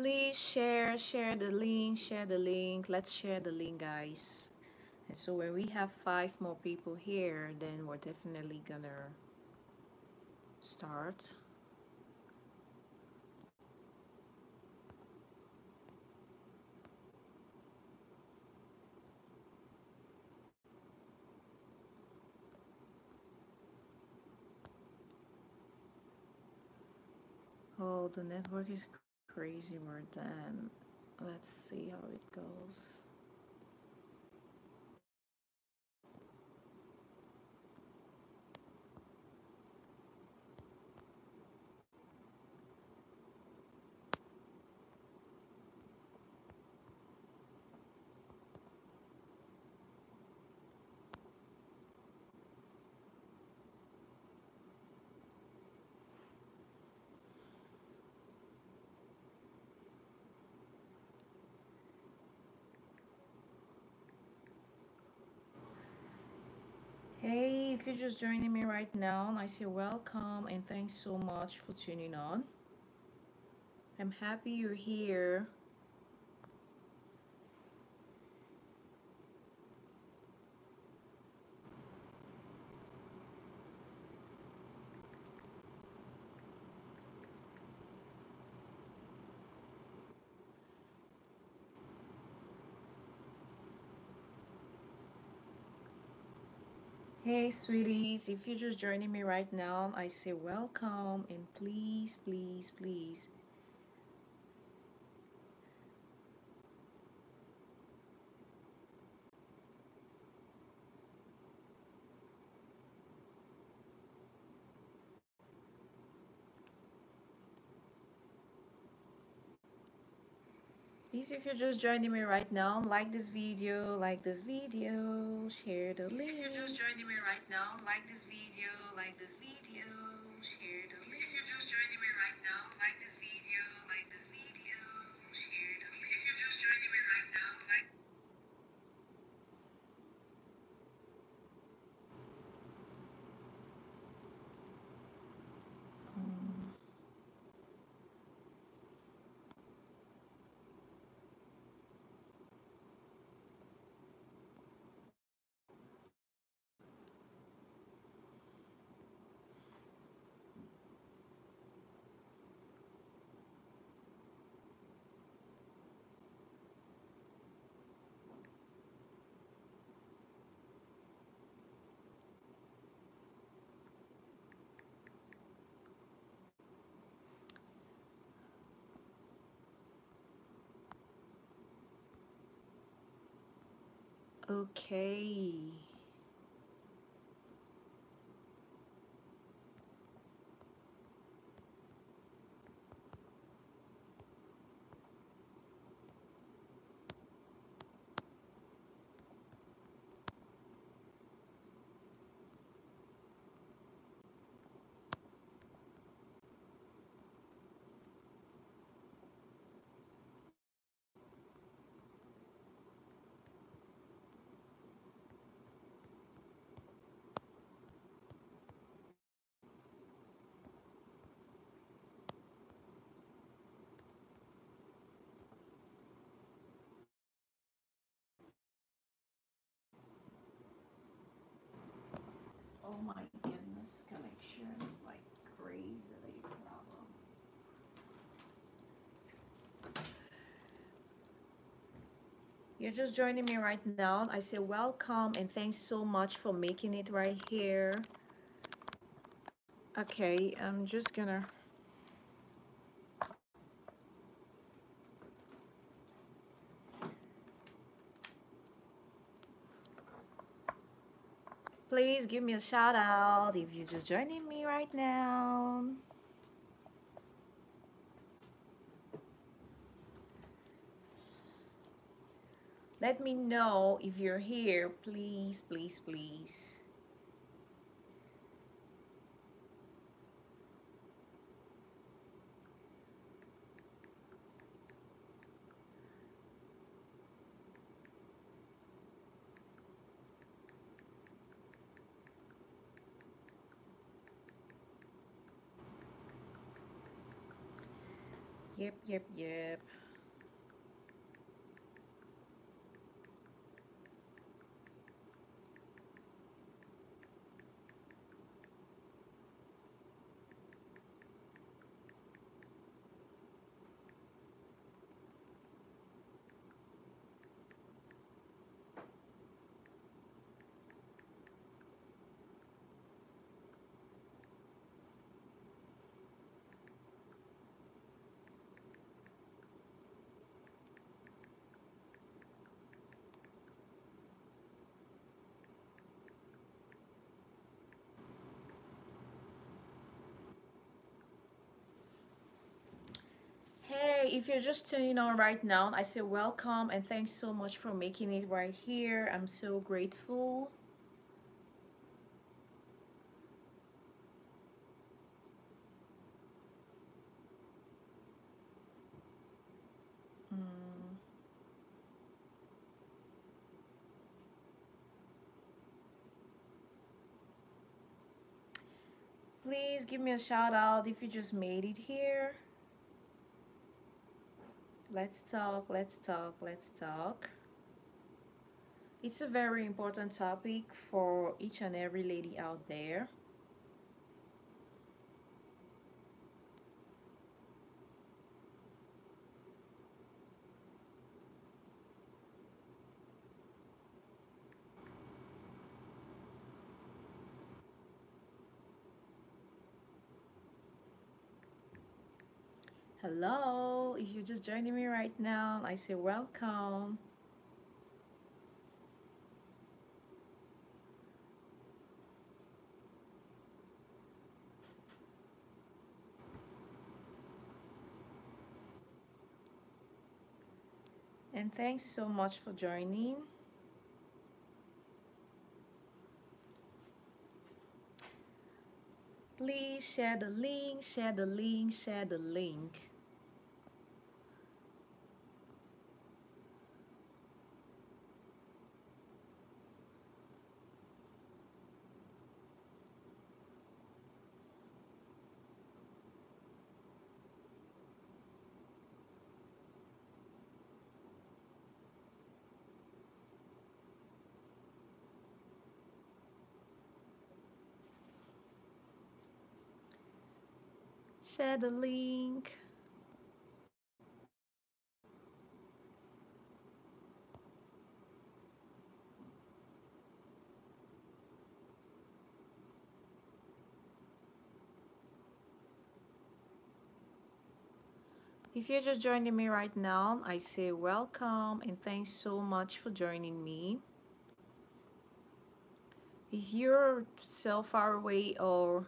Please share the link, let's share the link, guys. And so when we have 5 more people here, then we're definitely gonna start. Oh, the network is crazy more than. Let's see how it goes. Hey, if you're just joining me right now, I say welcome and thanks so much for tuning on. I'm happy you're here. Hey, sweeties, if you're just joining me right now, I say welcome and please, please, please. Please, if you're just joining me right now, like this video, share the link. Please, if you're just joining me right now, like this video, share the link. Please, if you're just joining me right now, like this video, share the link. Please, if you're just joining me right now, like. Okay. Oh my goodness, connection is like crazy problem. You're just joining me right now. I say welcome and thanks so much for making it right here. Okay, I'm just gonna. Please give me a shout out if you're just joining me right now. Let me know if you're here, please, please, please. Yep, yep, yep. Hey, if you're just tuning on right now, I say welcome and thanks so much for making it right here. I'm so grateful. Mm. Please give me a shout out if you just made it here. Let's talk, let's talk, let's talk. It's a very important topic for each and every lady out there. Hello, if you're just joining me right now, I say welcome. And thanks so much for joining. Please share the link, share the link, share the link. Share the link. If you're just joining me right now, I say welcome and thanks so much for joining me. If you're so far away or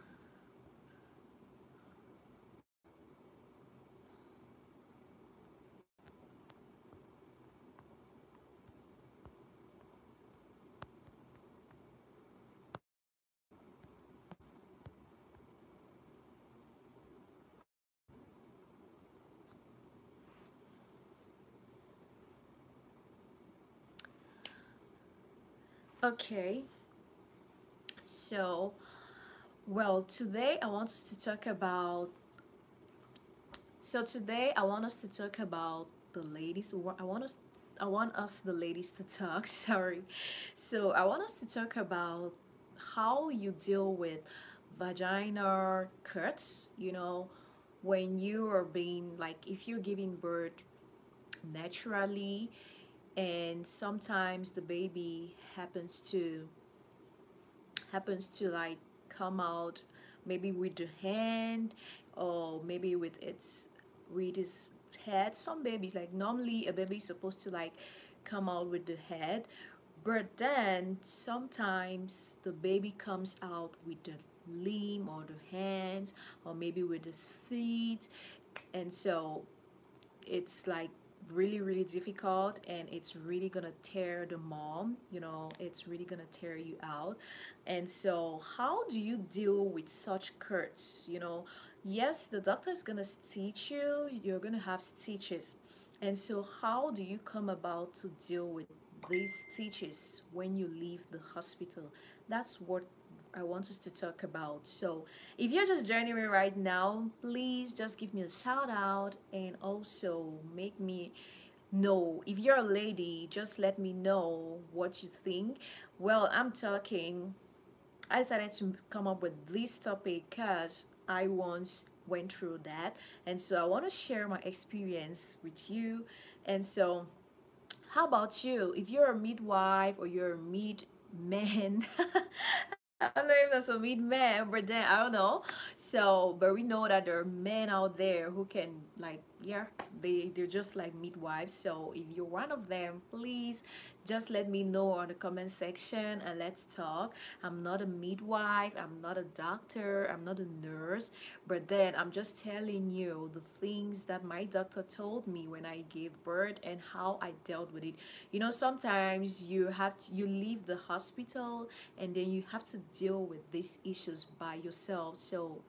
okay, so well, today I want us to talk about today I want us to talk about the ladies. I want us the ladies to talk, sorry. So I want us to talk about how you deal with vagina cuts, when you are being like if you're giving birth naturally and sometimes the baby happens to like come out maybe with the hand or maybe with his head. Some babies, like normally a baby is supposed to like come out with the head, but then sometimes the baby comes out with the limb or the hands or maybe with his feet. And so it's like really really difficult and it's really gonna tear the mom, it's really gonna tear you out. And so how do you deal with such cuts? Yes, the doctor is gonna stitch you, you're gonna have stitches. And so how do you come about to deal with these stitches when you leave the hospital? That's what I want us to talk about. So if you're just joining me right now, please just give me a shout out and also make me know. If you're a lady, just let me know what you think. Well, I decided to come up with this topic because I once went through that, and so I want to share my experience with you. And so, how about you? If you're a midwife or you're a mid man, I don't know if that's a mid man, but then I don't know. So, but we know that there are men out there who can like, yeah, they're just like midwives. So if you're one of them, please just let me know on the comment section and let's talk. I'm not a midwife, I'm not a doctor, I'm not a nurse, but then I'm just telling you the things that my doctor told me when I gave birth and how I dealt with it. You know, sometimes you leave the hospital and then you have to deal with these issues by yourself. So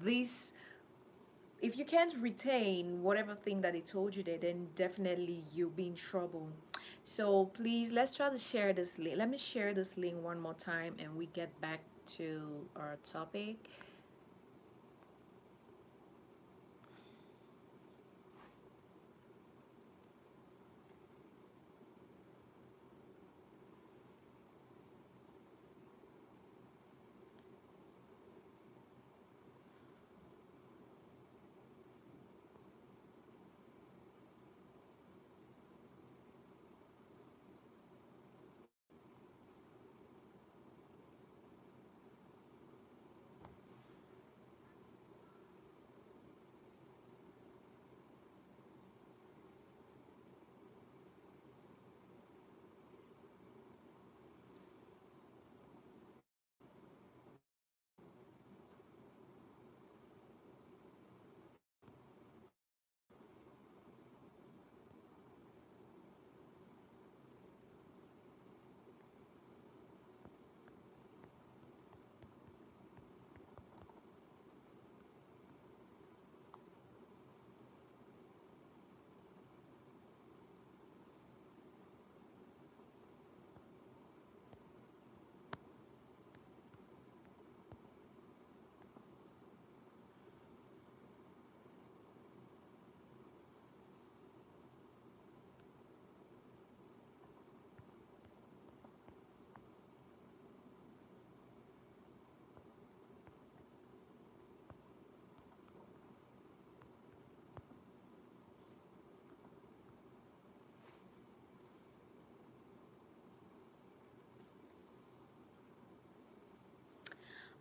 this if you can't retain whatever thing that they told you there, then definitely you'll be in trouble. So please, let's try to share this link. Let me share this link one more time and we get back to our topic.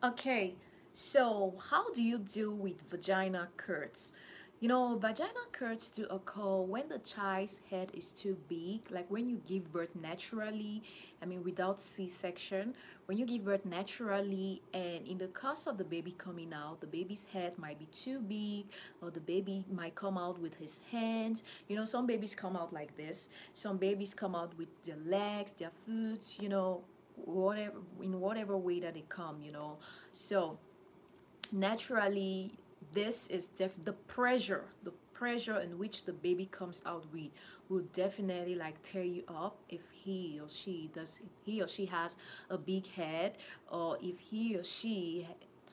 Okay, so how do you deal with vagina curds? You know, vagina curds do occur when the child's head is too big, like when you give birth naturally, I mean, without C-section. When you give birth naturally, and in the course of the baby coming out, the baby's head might be too big, or the baby might come out with his hands. You know, some babies come out like this, some babies come out with their legs, their foot, you know, whatever in whatever way that they come, you know. So naturally, this is the pressure in which the baby comes out with will definitely like tear you up if he or she has a big head, or if he or she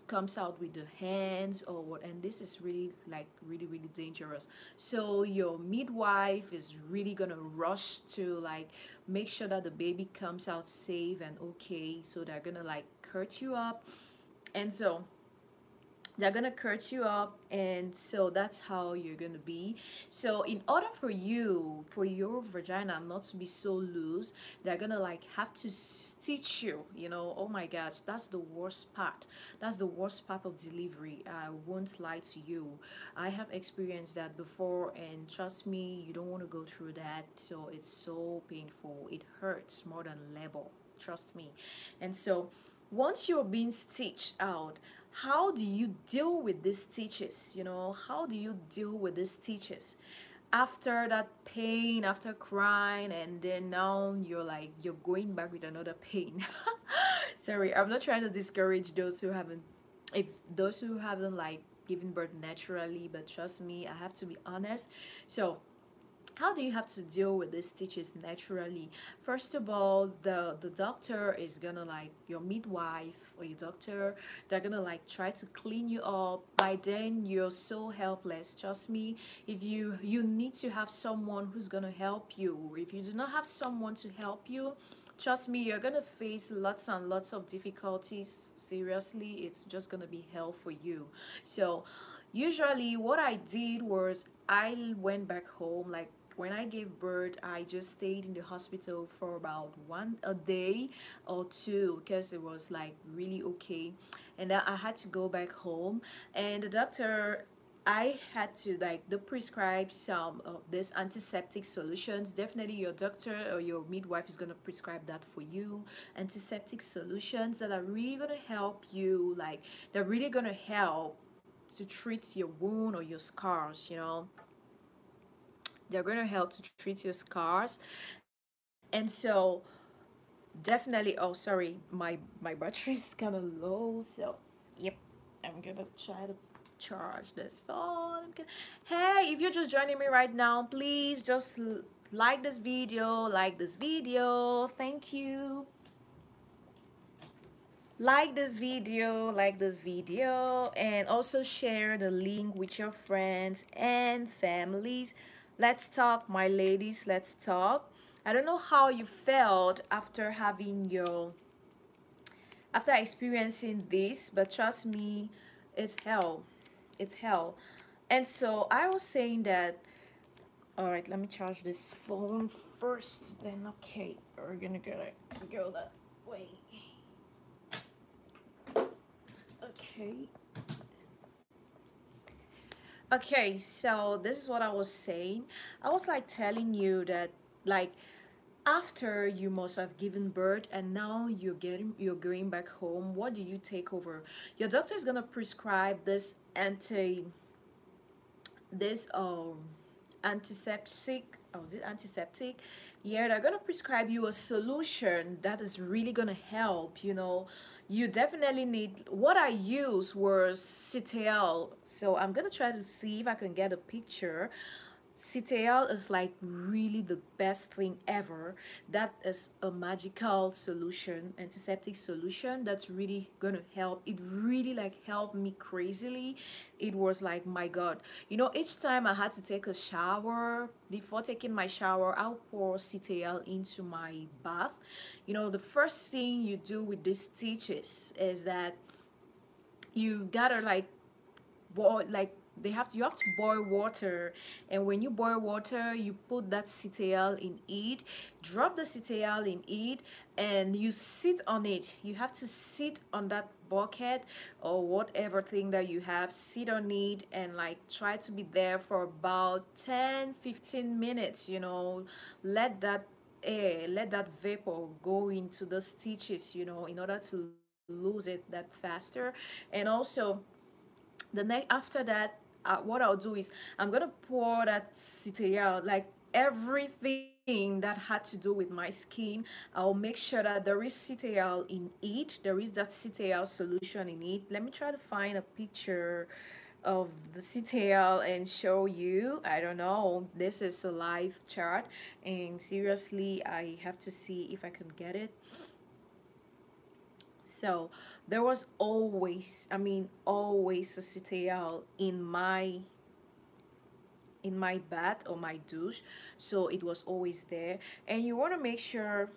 comes out with the hands or what. And this is really like really dangerous. So your midwife is really gonna rush to like make sure that the baby comes out safe and okay. So they're gonna like cut you up, and so they're gonna cut you up, and so that's how you're gonna be. So in order for your vagina not to be so loose, they're gonna like have to stitch you, you know. Oh my gosh, that's the worst part. That's the worst part of delivery. I won't lie to you, I have experienced that before, and trust me, you don't want to go through that. So it's so painful, it hurts more than labor, trust me. And so once you're being stitched out, how do you deal with these stitches? You know, how do you deal with these stitches after that pain, after crying, and then now you're going back with another pain? Sorry, I'm not trying to discourage those who haven't like given birth naturally, but trust me, I have to be honest. So how do you have to deal with these stitches naturally? First of all, the doctor is gonna, like, your midwife or your doctor, they're gonna like try to clean you up. By then you're so helpless, trust me. If you need to have someone who's gonna help you. If you do not have someone to help you, trust me, you're gonna face lots and lots of difficulties. Seriously, it's just gonna be hell for you. So usually what I did was I went back home. Like, when I gave birth, I just stayed in the hospital for about one a day or two because it was like really okay, and then I had to go back home. And the doctor, I had to, like, they prescribe some of this antiseptic solutions. Definitely your doctor or your midwife is gonna prescribe that for you. Antiseptic solutions that are really gonna help you, like, they're really gonna help to treat your wound or your scars, you know. They're going to help to treat your scars. And so definitely, oh sorry, my battery is kind of low, so yep, I'm gonna try to charge this phone. Hey, if you're just joining me right now, please just like this video, thank you. Like this video, and also share the link with your friends and families. Let's talk, my ladies, let's talk. I don't know how you felt after having your, after experiencing this, but trust me, it's hell. It's hell. And so I was saying that, all right, let me charge this phone first, then okay, we're gonna go that way. Okay. Okay, so this is what I was saying. I was like telling you that, like, after you must have given birth and now you're going back home, what do you take over? Your doctor is gonna prescribe this antiseptic, oh, is it antiseptic? Yeah, they're gonna prescribe you a solution that is really gonna help, you know. You definitely need, what I used was Citel. So I'm gonna try to see if I can get a picture. Citel is like really the best thing ever. That is a magical solution, antiseptic solution that's really gonna help. It really like helped me crazily. It was like, my God. You know, each time I had to take a shower, before taking my shower, I'll pour Citel into my bath. You know, the first thing you do with these stitches is that you gotta like boil, like, you have to boil water, and when you boil water you put that cereal in it, drop the cereal in it, and you sit on it. You have to sit on that bucket or whatever thing that you have, sit on it and like try to be there for about 10-15 minutes, you know. Let that air, let that vapor go into the stitches, you know, in order to lose it that faster. And also the next after that, what I'll do is I'm gonna pour that citayal, like everything that had to do with my skin. I'll make sure that there is citayal in it. There is that citayal solution in it. Let me try to find a picture of the citayal and show you. I don't know. This is a live chart, and seriously, I have to see if I can get it. So there was always, I mean, always a cereal in my bath or my douche. So it was always there. And you want to make sure,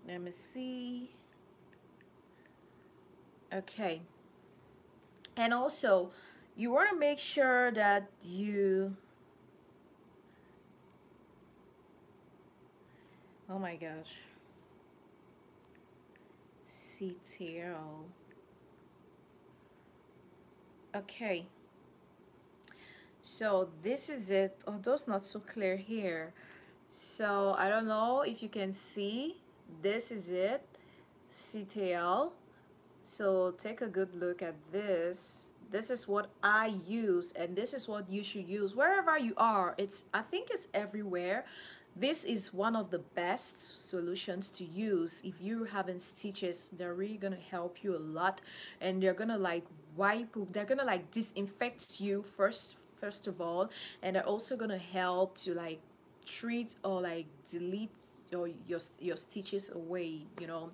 let me see. Okay. And also, you want to make sure that you, oh my gosh, cereal. Okay. So this is it, although it's not so clear here. So I don't know if you can see, this is it, CTL. So take a good look at this. This is what I use, and this is what you should use wherever you are. It's, I think it's everywhere. This is one of the best solutions to use if you're having stitches. They're really gonna help you a lot, and they're gonna like they're gonna like disinfect you first of all, and they're also gonna help to like treat or like delete your stitches away, you know.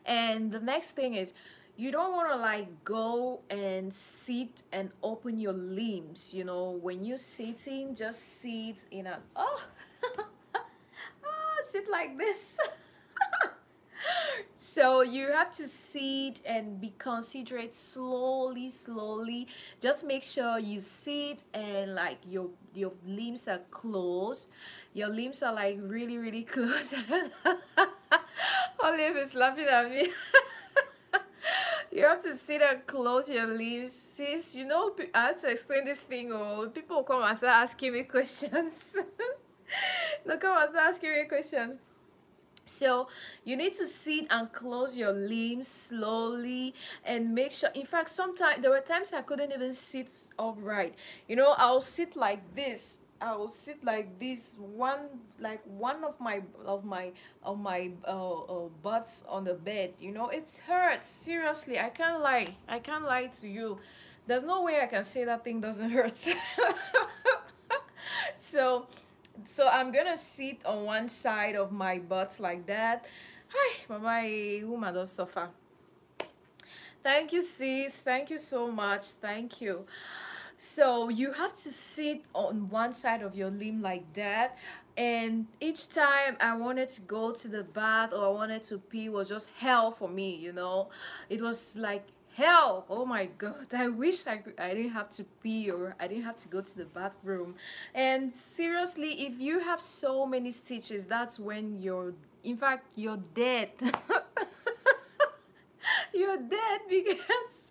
And the next thing is, you don't want to like go and sit and open your limbs, you know. When you're sitting, just sit in a, oh, sit like this. So you have to sit and be considerate, slowly, slowly. Just make sure you sit and like your limbs are closed. Your limbs are like really, really close. Olive is laughing at me. You have to sit and close your lips, sis. You know, I have to explain this thing. Oh, people come and start asking me questions. They come and start asking me questions. So you need to sit and close your limbs slowly and make sure. In fact, sometimes there were times I couldn't even sit upright. You know, I'll sit like this. I will sit like this. One of my butts on the bed. You know, it hurts. Seriously, I can't lie. I can't lie to you. There's no way I can say that thing doesn't hurt. So I'm gonna sit on one side of my butt like that. Hi, my woman does suffer. Thank you, sis. Thank you so much. Thank you. So you have to sit on one side of your limb like that. And each time I wanted to go to the bath or I wanted to pee was just hell for me, you know. It was like hell. Oh my god, I wish I didn't have to pee or I didn't have to go to the bathroom. And seriously, if you have so many stitches, that's when you're, in fact, you're dead. You're dead because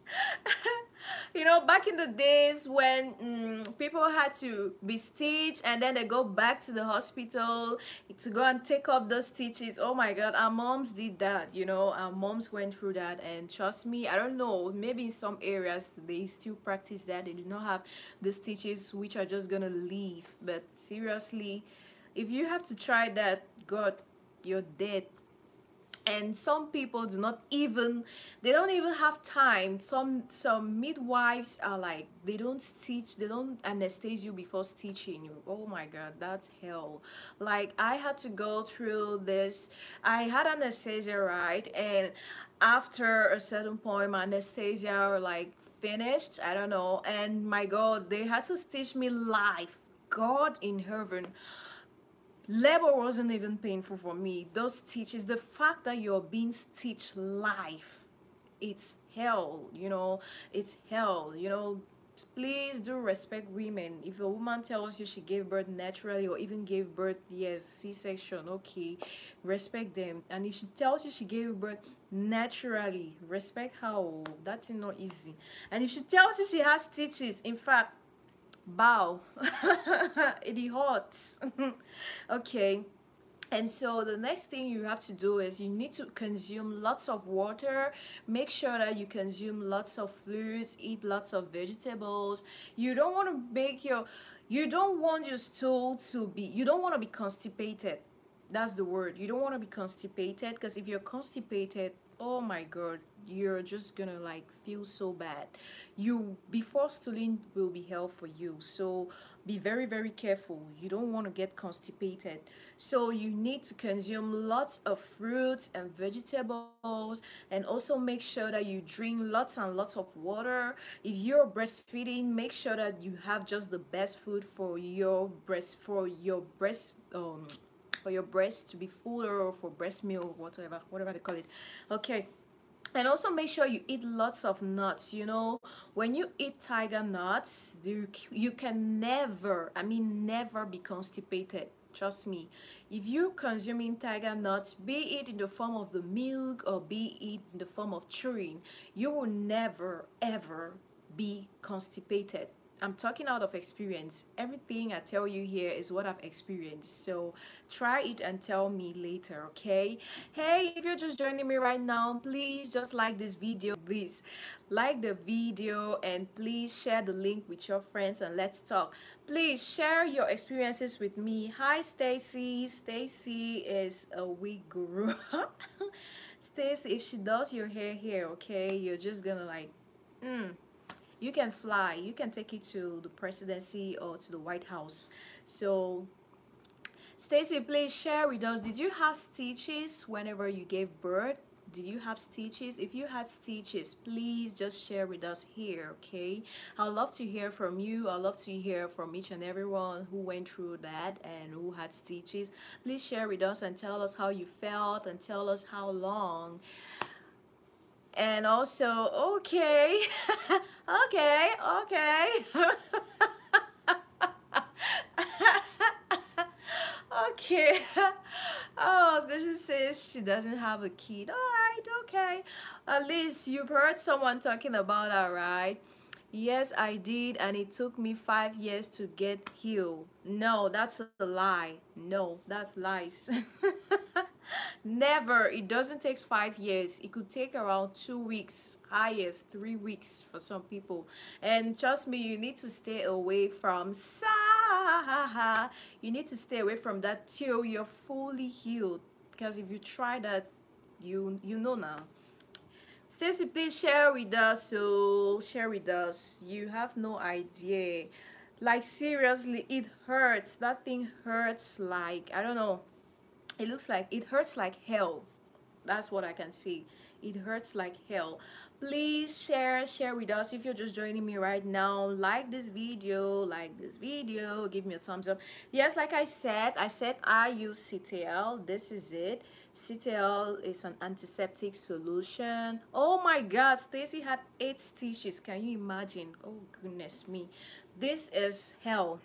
you know, back in the days when people had to be stitched and then they go back to the hospital to go and take up those stitches. Oh my god, our moms did that, you know. Our moms went through that, and trust me, I don't know, maybe in some areas they still practice that. They do not have the stitches which are just gonna leave. But seriously, if you have to try that, god, you're dead. And some people do not even, they don't even have time. Some midwives are like, they don't stitch, they don't anesthesize you before stitching you. Oh my god, that's hell. Like, I had to go through this. I had anesthesia, right? And after a certain point, my anesthesia like finished, I don't know, and my god, they had to stitch me live. God in heaven, labor wasn't even painful for me. Those stitches, the fact that you're being stitched live, it's hell, you know. It's hell, you know. Please do respect women. If a woman tells you she gave birth naturally or even gave birth, yes, C-section, okay, respect them. And if she tells you she gave birth naturally, respect her. That's not easy. And if she tells you she has stitches, in fact, bow. It hurts. Okay. And so the next thing you have to do is you need to consume lots of water. Make sure that you consume lots of fluids, eat lots of vegetables. You don't want to make your, you don't want your stool to be, you don't want to be constipated. That's the word. You don't want to be constipated, because if you're constipated, oh my god, you're just gonna like feel so bad. You, before stooling will be hell for you. So be very, very careful. You don't want to get constipated. So you need to consume lots of fruits and vegetables, and also make sure that you drink lots and lots of water. If you're breastfeeding, make sure that you have just the best food for your breast, for your breast to be fuller, or for breast milk, whatever they call it. Okay. And also make sure you eat lots of nuts. You know, when you eat tiger nuts, you can never, I mean never, be constipated. Trust me. If you're consuming tiger nuts, be it in the form of the milk or be it in the form of chewing, you will never ever be constipated. I'm talking out of experience. Everything I tell you here is what I've experienced. So try it and tell me later, okay? Hey, if you're just joining me right now, please just like this video. Please like the video and please share the link with your friends and let's talk. Please share your experiences with me. Hi, Stacy. Stacy is a wig guru. Stacy, if she does your hair here, okay, you're just gonna like, you can fly. You can take it to the presidency or to the White House. So Stacy, please share with us. Did you have stitches whenever you gave birth? Did you have stitches? If you had stitches, please just share with us here, okay? I'd love to hear from you. I'd love to hear from each and everyone who went through that and who had stitches. Please share with us and tell us how you felt and tell us how long. And also, okay, okay, okay. Okay. Oh, this says she doesn't have a kid. All right, okay. At least you've heard someone talking about that, right? Yes, I did, and it took me 5 years to get healed. No, that's a lie. No, that's lies. Never. It doesn't take 5 years. It could take around 2 weeks, highest 3 weeks for some people. And trust me, you need to stay away from you need to stay away from that till you're fully healed. Because if you try that, you know now. Stacy, please share with us. So share with us. You have no idea. Like seriously, it hurts. That thing hurts like, I don't know. It looks like it hurts like hell. That's what I can see. It hurts like hell. Please share with us. If you're just joining me right now, like this video, give me a thumbs up. Yes, like I said I use CTL. This is it. CTL is an antiseptic solution. Oh my god, Stacy had 8 stitches. Can you imagine? Oh goodness me, this is hell.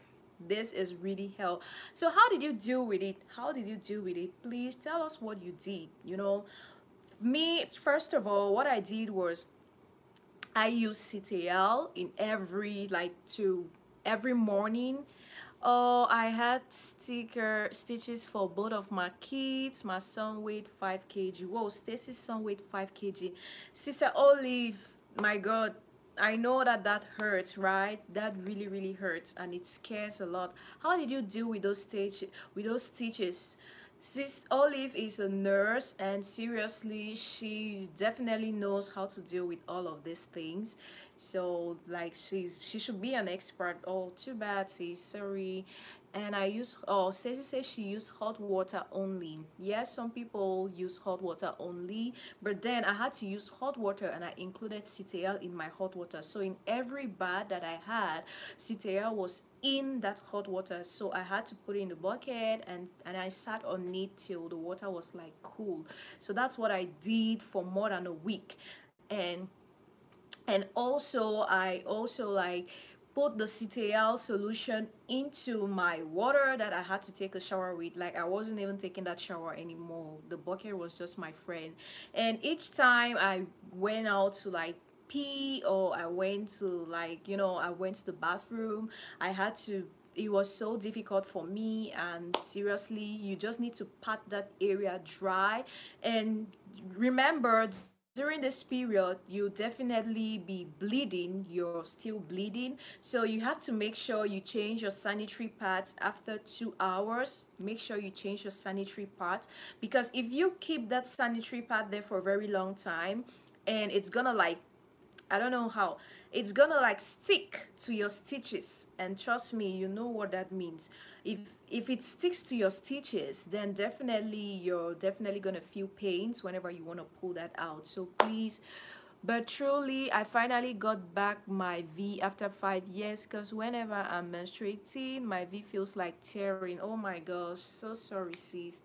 This is really hell. So how did you deal with it? How did you deal with it? Please tell us what you did. You know, me, first of all, what I did was I use CTL in every morning. Oh, I had stitches for both of my kids. My son weighed 5 kg. Whoa, Stacy's son weighed 5 kg. Sister Olive, my god, I know that hurts, right? That really hurts, and it scares a lot. How did you deal with those stitches? Sis Olive is a nurse, and seriously, she definitely knows how to deal with all of these things. So like she should be an expert. Oh, too bad, sis, sorry. And I use, oh, Stacey says she used hot water only. Yes, some people use hot water only, but then I had to use hot water, and I included CTL in my hot water. So in every bath that I had, CTL was in that hot water, so I had to put it in the bucket, and I sat on it till the water was like cool. So that's what I did for more than a week. And also I also like put the CTL solution into my water that I had to take a shower with. Like I wasn't even taking that shower anymore. The bucket was just my friend. And each time I went out to like pee, or I went to like, you know, I went to the bathroom, I had to, it was so difficult for me. And seriously, you just need to pat that area dry. And remember, during this period you definitely be bleeding, you're still bleeding, so you have to make sure you change your sanitary pads after 2 hours. Make sure you change your sanitary pad, because if you keep that sanitary pad there for a very long time, and it's gonna like, I don't know how, it's gonna like stick to your stitches. And trust me, you know what that means. If it sticks to your stitches, then definitely you're definitely gonna feel pains whenever you want to pull that out. So please, but truly, I finally got back my V after 5 years, because whenever I'm menstruating, my V feels like tearing. Oh my gosh, so sorry, sis.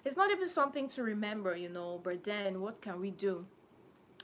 It's not even something to remember, you know, but then what can we do?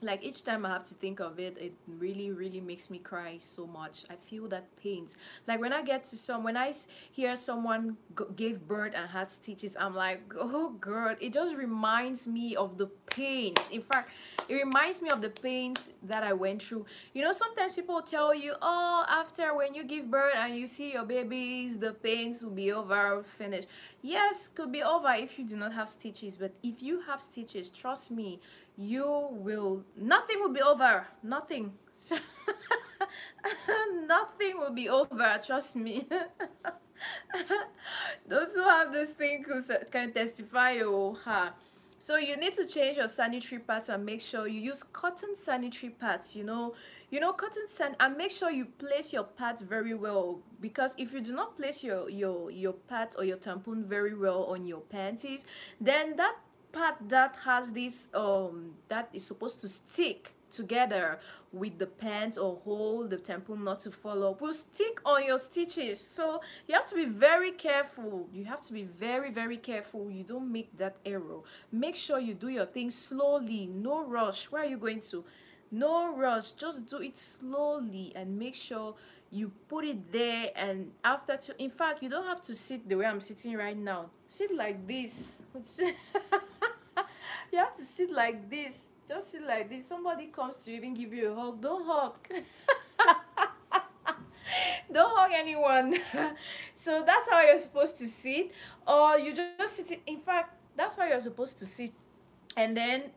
Like each time I have to think of it, it really makes me cry so much. I feel that pains. Like when I get to when I hear someone gave birth and had stitches, I'm like, oh god, it just reminds me of the pains. In fact, it reminds me of the pains that I went through. You know, sometimes people tell you, oh, after when you give birth and you see your babies, the pains will be over, finished. Yes, could be over if you do not have stitches, but if you have stitches, trust me, you will, nothing will be over, nothing. Nothing will be over, trust me. Those who have this thing can testify. Oh, ha. So you need to change your sanitary pads and make sure you use cotton sanitary pads, cotton sand, and make sure you place your pads very well, because if you do not place your pads or your tampon very well on your panties, then that part that has this that is supposed to stick together with the pants or hold the temple not to fall off will stick on your stitches. So you have to be very careful. You have to be very, very careful you don't make that error. Make sure you do your thing slowly, no rush. Where are you going to? No rush, just do it slowly and make sure you put it there. And after in fact, you don't have to sit the way I'm sitting right now. Sit like this. You have to sit like this. Just sit like this. Somebody comes to even give you a hug, don't hug. Don't hug anyone. So that's how you're supposed to sit, or you just sit. In fact, that's how you're supposed to sit. And then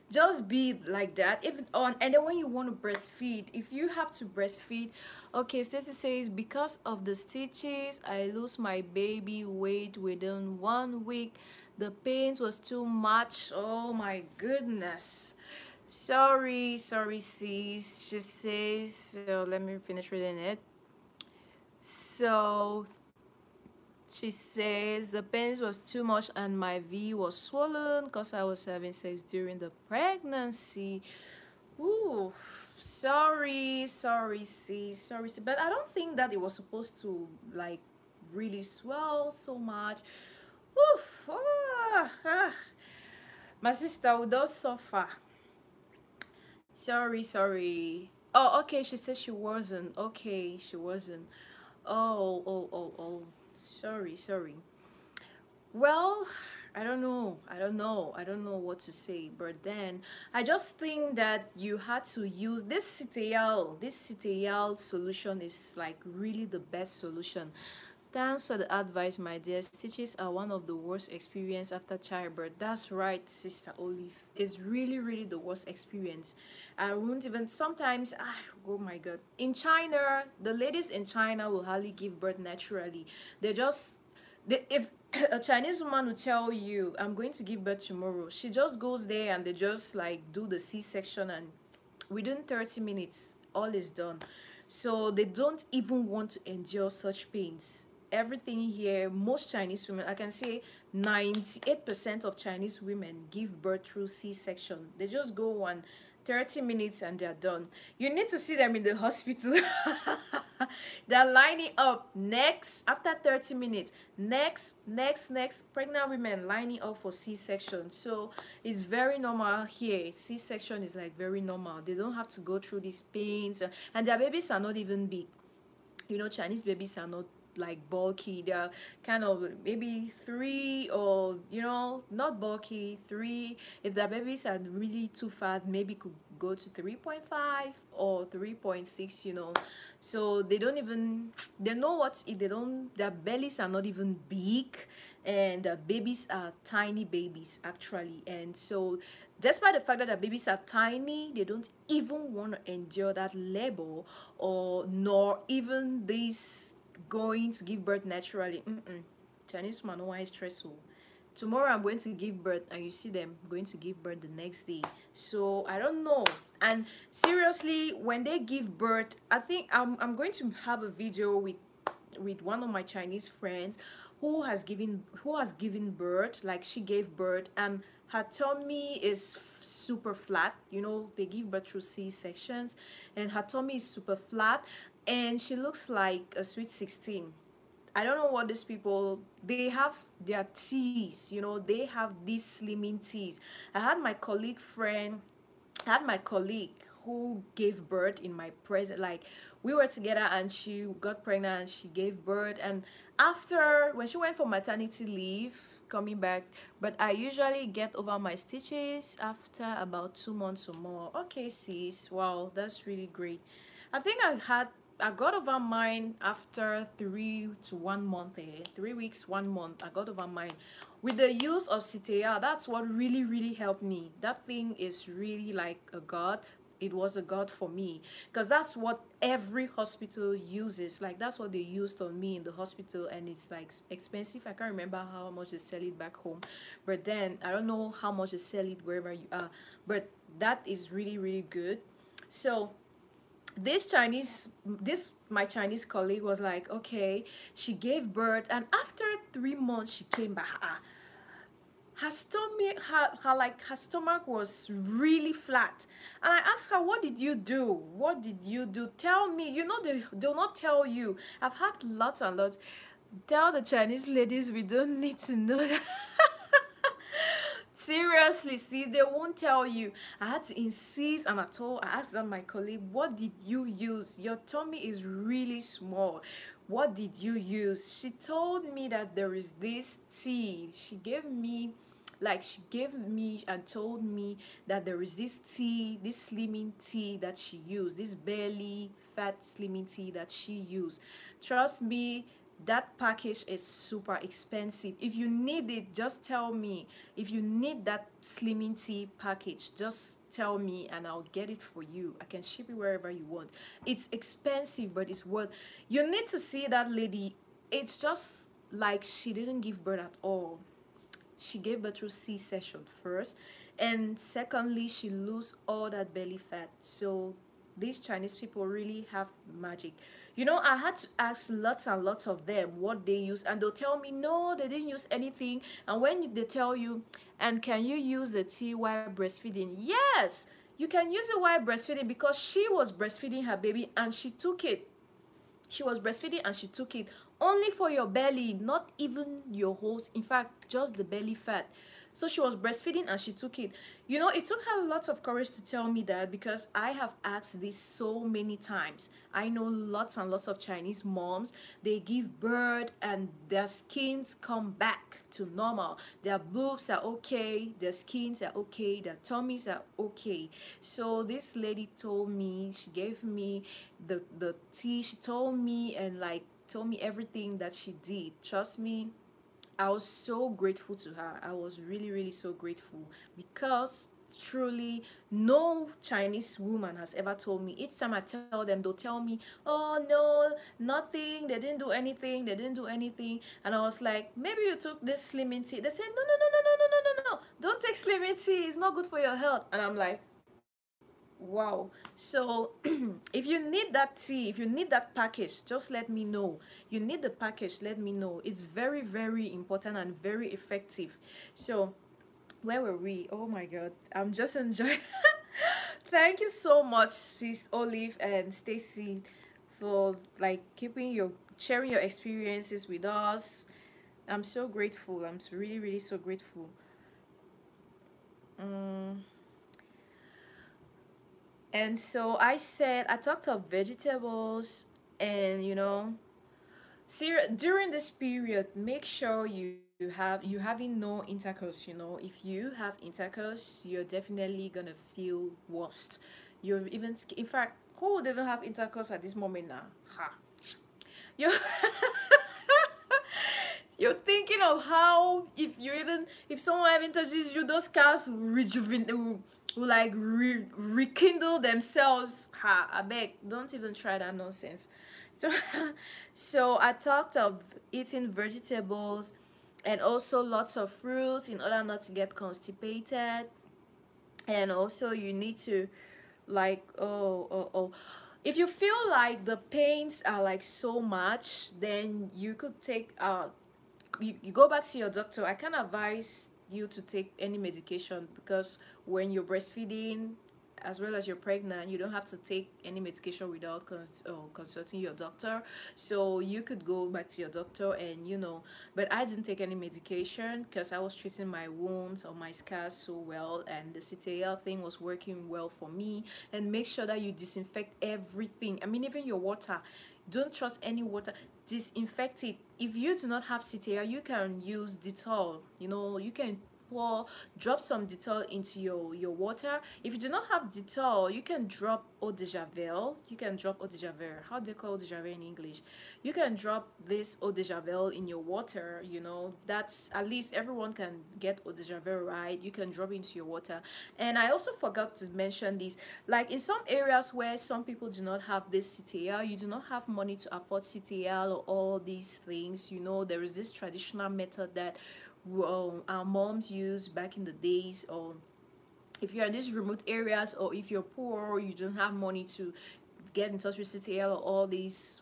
just be like that. If on and then when you want to breastfeed, if you have to breastfeed, okay, Stacy says, because of the stitches I lose my baby weight within 1 week. The pains was too much. Oh my goodness. Sorry, sis. She says, so let me finish reading it. So she says the pains was too much and my V was swollen because I was having sex during the pregnancy. Ooh, sorry, sis. Sorry, sis. But I don't think that it was supposed to like really swell so much. Oof, My sister would not suffer. Sorry. Oh, okay, she said she wasn't. Okay, she wasn't. Oh. Sorry. Well, I don't know what to say, but then I just think that you had to use this Citeal solution is like really the best solution. Thanks for the advice, my dear. Stitches are one of the worst experience after childbirth. That's right, Sister Olive. It's really, really the worst experience. I won't even sometimes. Oh my God! In China, the ladies in China will hardly give birth naturally. If a Chinese woman will tell you, "I'm going to give birth tomorrow," she just goes there and they just like do the C-section, and within 30 minutes, all is done. So they don't even want to endure such pains. Everything here, most Chinese women, I can say 98% of Chinese women give birth through C-section. They just go on 30 minutes and they're done. You need to see them in the hospital. They're lining up next after 30 minutes. Next. Pregnant women lining up for C-section. So it's very normal here. C-section is like very normal. They don't have to go through these pains, and their babies are not even big. Chinese babies are not like bulky. They're kind of maybe 3, or not bulky, 3. If their babies are really too fat, maybe could go to 3.5 or 3.6. So they don't even, they know what to eat. Their bellies are not even big, and the babies are tiny babies actually. And so despite the fact that the babies are tiny, they don't even want to endure that labor, or nor even this going to give birth naturally. Chinese man, no one is stressful. Tomorrow I'm going to give birth, and you see them going to give birth the next day. So I don't know. And seriously, when they give birth, I think I'm going to have a video with one of my Chinese friends who has given birth. Like, she gave birth and her tummy is super flat. They give birth through C-sections, and her tummy is super flat, and she looks like a sweet 16. I don't know what these people, they have their teas, they have these slimming teas. I had my colleague who gave birth in my present, like we were together and she got pregnant and she gave birth, and after, when she went for maternity leave, coming back, but I usually get over my stitches after about 2 months or more. Okay, sis, wow, that's really great. I think I got over mine after 3 to 1 month, 3 weeks, 1 month. I got over mine with the use of Citea. That's what really, really helped me. That thing is really like a god. it was a god for me, because that's what every hospital uses. Like that's what they used on me in the hospital, and it's like expensive. I can't remember how much they sell it back home, but then I don't know how much they sell it wherever you are, but that is really really good. So this my Chinese colleague was like, okay, she gave birth, and after 3 months she came back. Her stomach, her stomach was really flat, and I asked her, what did you do, what did you do, tell me. You know, they do not tell you. I've had lots and lots. Tell the Chinese ladies we don't need to know that. Seriously, see, they won't tell you. I had to insist, and I asked them, my colleague, what did you use? Your tummy is really small. What did you use? She told me that there is this tea. She gave me and told me that there is this tea, this slimming tea that she used, this belly fat slimming tea that she used. Trust me, that package is super expensive. If you need it, just tell me. If you need that slimming tea package, just tell me and I'll get it for you. I can ship it wherever you want. It's expensive, but it's worth. You need to see that lady. It's just like she didn't give birth at all. She gave birth through C-section first, and secondly she lose all that belly fat. So these Chinese people really have magic. You know, I had to ask lots and lots of them what they use, and they'll tell me no, they didn't use anything. And when they tell you, and can you use the tea while breastfeeding? Yes, you can use it while breastfeeding, because she was breastfeeding her baby and she took it. She was breastfeeding and she took it only for your belly, not even your whole, in fact just the belly fat. So she was breastfeeding and she took it. You know, it took her lots of courage to tell me that, because I have asked this so many times. I know lots and lots of Chinese moms, they give birth and their skins come back to normal. Their boobs are okay, their skins are okay, their tummies are okay. So this lady told me, she gave me the tea, she told me, and like told me everything that she did. Trust me, I was so grateful to her. I was really, really so grateful, because truly no Chinese woman has ever told me. Each time I tell them, they'll tell me, oh no, nothing, they didn't do anything, they didn't do anything. And I was like, maybe you took this slimming tea. They say, no, no, no, no, no, no, no, no, no, don't take slimming tea, it's not good for your health. And I'm like, wow. So if you need that tea, if you need that package, just let me know. You need the package, let me know. It's very very important and very effective. So where were we? Oh my god, I'm just enjoying. Thank you so much, sis Olive and Stacy, for like sharing your experiences with us. I'm so grateful. I'm really really so grateful. And so I talked of vegetables, and you know, during this period, make sure you having no intercourse. You know, if you have intercourse, you're definitely gonna feel worst. You're even in fact, who would even have intercourse at this moment now? Ha! You you're thinking of how, if someone even touches you, those scars will rejuvenate, will like rekindle themselves. Ha! I beg, don't even try that nonsense. So, so I talked of eating vegetables and also lots of fruits in order not to get constipated. And also you need to like, if you feel like the pains are like so much, then you could take you go back to your doctor. I can't advise you to take any medication, because when you're breastfeeding as well as you're pregnant, you don't have to take any medication without consulting your doctor. So you could go back to your doctor, and you know, but I didn't take any medication because I was treating my wounds or my scars so well, and the CTL thing was working well for me. And make sure that you disinfect everything. I mean, even your water, don't trust any water, disinfect it. If you do not have CTL, you can use Dettol. You know, you can pour, drop some Dettol into your water. If you do not have Dettol, you can drop eau de javel. You can drop eau de javel. How do you call eau de javel in English? You can drop this eau de javel in your water. You know, that's at least everyone can get eau de javel, right? You can drop into your water. And I also forgot to mention this, like in some areas where some people do not have this CTL, you do not have money to afford CTL or all these things. You know, there is this traditional method that our moms used back in the days, or if you're in these remote areas, or if you're poor or you don't have money to get in touch with CTL or all these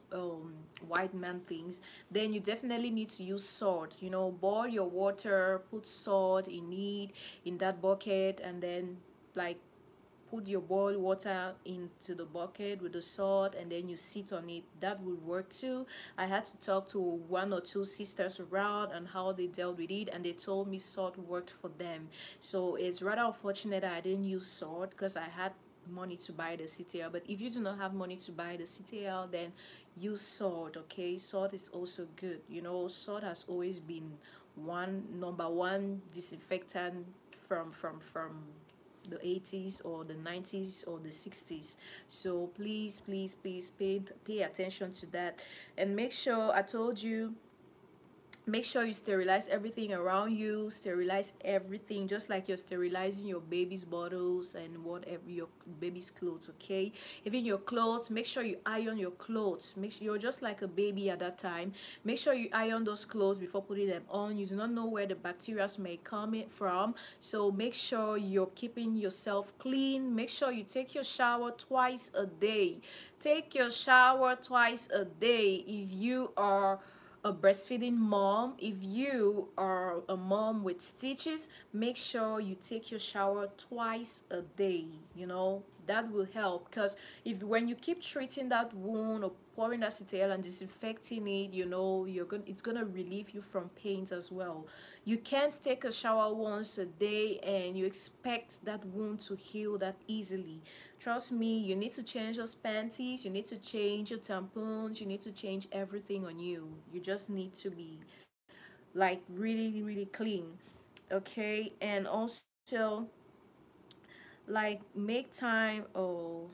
white man things, then you definitely need to use salt. You know, boil your water, put salt in it, in that bucket, and then like put your boiled water into the bucket with the salt, and then you sit on it. That would work too. I had to talk to one or two sisters around and how they dealt with it, and they told me salt worked for them. So it's rather unfortunate that I didn't use salt because I had money to buy the CTL. But if you do not have money to buy the CTL, then use salt. Okay, salt is also good. You know, salt has always been number one disinfectant from the 80s or the 90s or the 60s. So please pay attention to that, and make sure, I told you, make sure you sterilize everything around you. Sterilize everything, just like you're sterilizing your baby's bottles and whatever, your baby's clothes. Okay, even your clothes, make sure you iron your clothes. Make sure you're just like a baby at that time. Make sure you iron those clothes before putting them on. You do not know where the bacteria may come from, so make sure you're keeping yourself clean. Make sure you take your shower twice a day. Take your shower twice a day if you are a breastfeeding mom. If you are a mom with stitches, make sure you take your shower twice a day. You know, that will help, because if when you keep treating that wound or pouring acetal and disinfecting it, you know, it's gonna relieve you from pains as well. You can't take a shower once a day and you expect that wound to heal that easily. Trust me, you need to change those panties, you need to change your tampons, you need to change everything on you. You just need to be like really clean. Okay, and also like make time. Oh,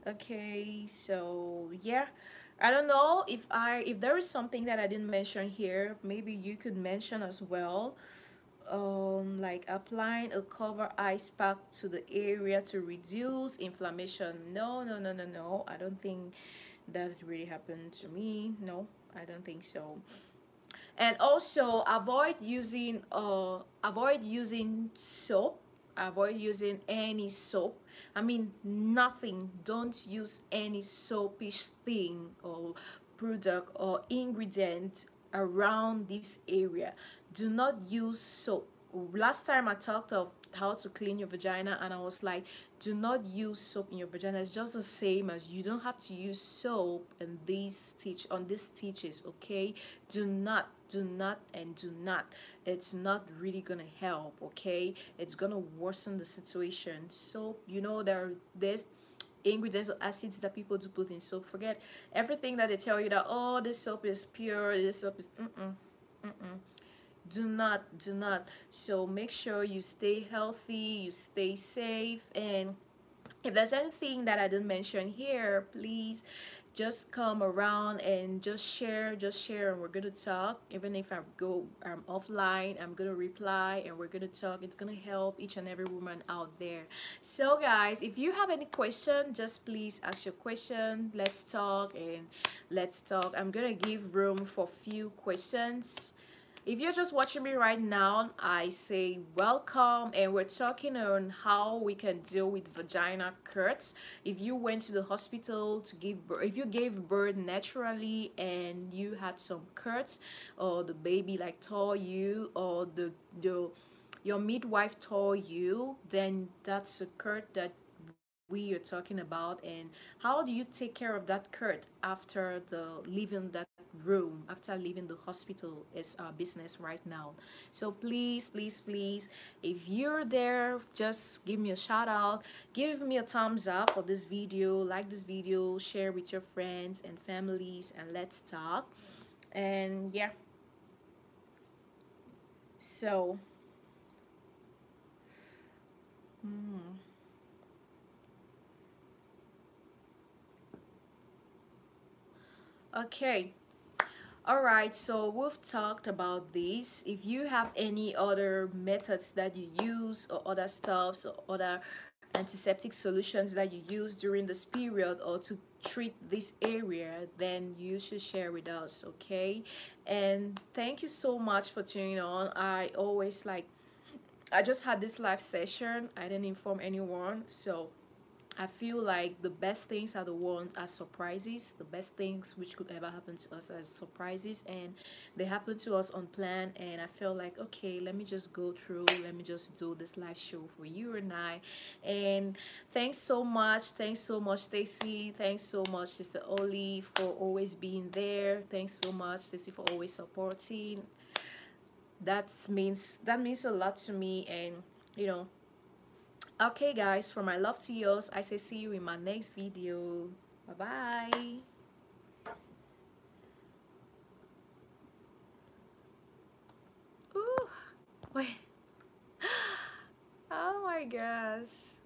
okay, so yeah, I don't know if there is something that I didn't mention here, maybe you could mention as well. Like applying a cover ice pack to the area to reduce inflammation. No, I don't think that really happened to me. No, I don't think so. And also avoid using soap. Avoid using any soap. I mean nothing. Don't use any soapish thing or product or ingredient around this area. Do not use soap. Last time I talked of how to clean your vagina, and I was like, do not use soap in your vagina. It's just the same as you don't have to use soap in these stitches. Okay, do not. It's not really gonna help. Okay, it's gonna worsen the situation. Soap, you know, there's ingredients or acids that people do put in soap. Forget everything that they tell you that, oh, this soap is pure, this soap is do not. So make sure you stay healthy, you stay safe, and if there's anything that I didn't mention here, please just come around and just share, and we're gonna talk. Even if I'm offline, I'm gonna reply and we're gonna talk. It's gonna help each and every woman out there. So guys, if you have any question, just please ask your question. Let's talk. I'm gonna give room for few questions. If you're just watching me right now, I say welcome, and we're talking on how we can deal with vagina curds. If you went to the hospital to give birth, if you gave birth naturally and you had some curds, or the baby like tore you, or the your midwife tore you, then that's a curd that we are talking about. And how do you take care of that curd after the leaving that room, after leaving the hospital, is our business right now. So please, if you're there, just give me a shout out, give me a thumbs up for this video, like this video, share with your friends and families, and let's talk. And yeah, so Mm. Okay. All right, so we've talked about this. If you have any other methods that you use or other stuffs or other antiseptic solutions that you use during this period or to treat this area, then you should share with us, okay? And thank you so much for tuning on. I just had this live session. I didn't inform anyone, so I feel like the best things are the ones are surprises. The best things which could ever happen to us are surprises, and they happen to us unplanned. And I feel like, okay, let me just go through. Let me just do this live show for you and I. And thanks so much. Thanks so much, Stacy. Thanks so much, Sister Oli, for always being there. Thanks so much, Stacy, for always supporting. That means a lot to me, and you know okay, guys, from my love to yours, I say see you in my next video. Bye bye. Ooh, wait. Oh my gosh.